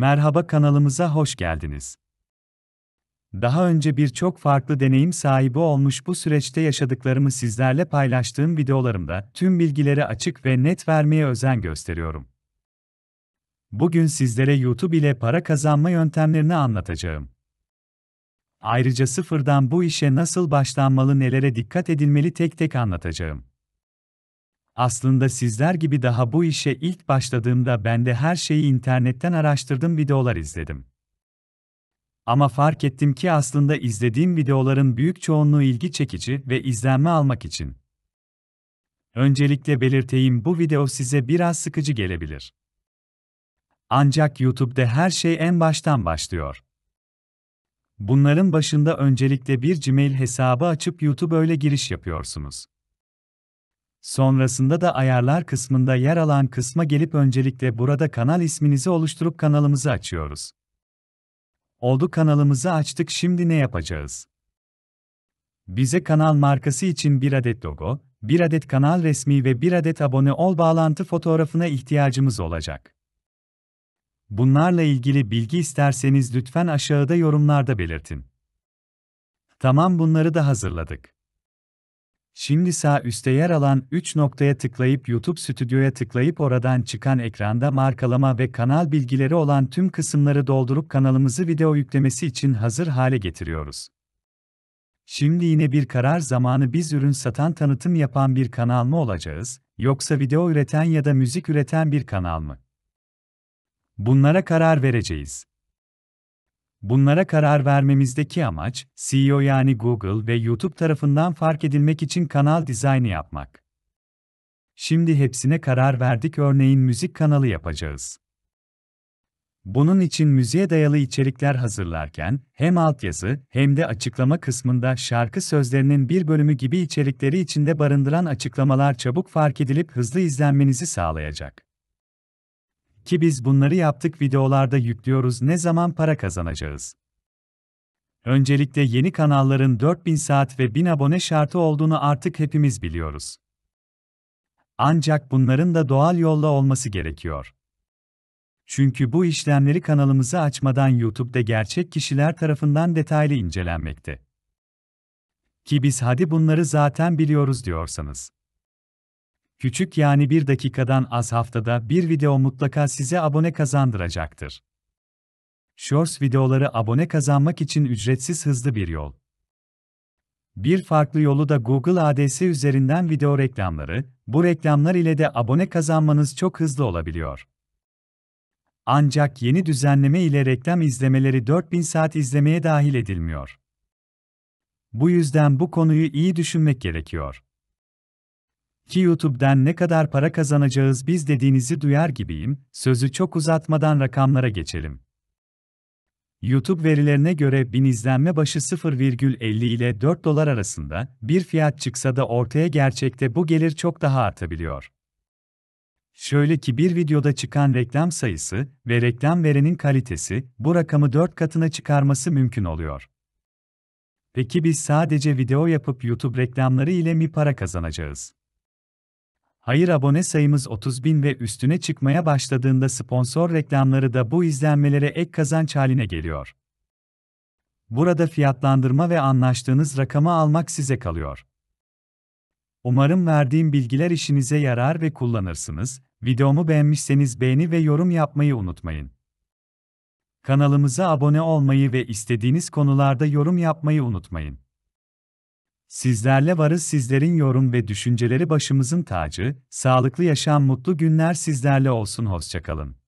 Merhaba, kanalımıza hoş geldiniz. Daha önce birçok farklı deneyim sahibi olmuş, bu süreçte yaşadıklarımı sizlerle paylaştığım videolarımda tüm bilgileri açık ve net vermeye özen gösteriyorum. Bugün sizlere YouTube ile para kazanma yöntemlerini anlatacağım. Ayrıca sıfırdan bu işe nasıl başlanmalı, nelere dikkat edilmeli tek tek anlatacağım. Aslında sizler gibi daha bu işe ilk başladığımda ben de her şeyi internetten araştırdım, videolar izledim. Ama fark ettim ki aslında izlediğim videoların büyük çoğunluğu ilgi çekici ve izlenme almak için. Öncelikle belirteyim, bu video size biraz sıkıcı gelebilir. Ancak YouTube'da her şey en baştan başlıyor. Bunların başında öncelikle bir Gmail hesabı açıp YouTube öyle giriş yapıyorsunuz. Sonrasında da ayarlar kısmında yer alan kısma gelip öncelikle burada kanal isminizi oluşturup kanalımızı açıyoruz. Oldu, kanalımızı açtık, şimdi ne yapacağız? Bize kanal markası için bir adet logo, bir adet kanal resmi ve bir adet abone ol bağlantı fotoğrafına ihtiyacımız olacak. Bunlarla ilgili bilgi isterseniz lütfen aşağıda yorumlarda belirtin. Tamam, bunları da hazırladık. Şimdi sağ üstte yer alan 3 noktaya tıklayıp YouTube Stüdyo'ya tıklayıp oradan çıkan ekranda markalama ve kanal bilgileri olan tüm kısımları doldurup kanalımızı video yüklemesi için hazır hale getiriyoruz. Şimdi yine bir karar zamanı, biz ürün satan, tanıtım yapan bir kanal mı olacağız, yoksa video üreten ya da müzik üreten bir kanal mı? Bunlara karar vereceğiz. Bunlara karar vermemizdeki amaç, SEO yani Google ve YouTube tarafından fark edilmek için kanal dizaynı yapmak. Şimdi hepsine karar verdik, örneğin müzik kanalı yapacağız. Bunun için müziğe dayalı içerikler hazırlarken, hem altyazı hem de açıklama kısmında şarkı sözlerinin bir bölümü gibi içerikleri içinde barındıran açıklamalar çabuk fark edilip hızlı izlenmenizi sağlayacak. Ki biz bunları yaptık, videolarda yüklüyoruz. Ne zaman para kazanacağız? Öncelikle yeni kanalların 4000 saat ve 1000 abone şartı olduğunu artık hepimiz biliyoruz. Ancak bunların da doğal yolla olması gerekiyor. Çünkü bu işlemleri kanalımızı açmadan YouTube'da gerçek kişiler tarafından detaylı incelenmekte. Ki biz hadi bunları zaten biliyoruz diyorsanız. Küçük, yani 1 dakikadan az, haftada bir video mutlaka size abone kazandıracaktır. Shorts videoları abone kazanmak için ücretsiz, hızlı bir yol. Bir farklı yolu da Google Ads üzerinden video reklamları, bu reklamlar ile de abone kazanmanız çok hızlı olabiliyor. Ancak yeni düzenleme ile reklam izlemeleri 4000 saat izlemeye dahil edilmiyor. Bu yüzden bu konuyu iyi düşünmek gerekiyor. Ki YouTube'dan ne kadar para kazanacağız biz dediğinizi duyar gibiyim, sözü çok uzatmadan rakamlara geçelim. YouTube verilerine göre 1000 izlenme başı 0,50 ile 4 dolar arasında bir fiyat çıksa da ortaya gerçekte bu gelir çok daha artabiliyor. Şöyle ki bir videoda çıkan reklam sayısı ve reklam verenin kalitesi bu rakamı 4 katına çıkarması mümkün oluyor. Peki biz sadece video yapıp YouTube reklamları ile mi para kazanacağız? Hayır, abone sayımız 30.000 ve üstüne çıkmaya başladığında sponsor reklamları da bu izlenmelere ek kazanç haline geliyor. Burada fiyatlandırma ve anlaştığınız rakamı almak size kalıyor. Umarım verdiğim bilgiler işinize yarar ve kullanırsınız. Videomu beğenmişseniz beğeni ve yorum yapmayı unutmayın. Kanalımıza abone olmayı ve istediğiniz konularda yorum yapmayı unutmayın. Sizlerle varız, sizlerin yorum ve düşünceleri başımızın tacı. Sağlıklı yaşam, mutlu günler sizlerle olsun, hoşça kalın.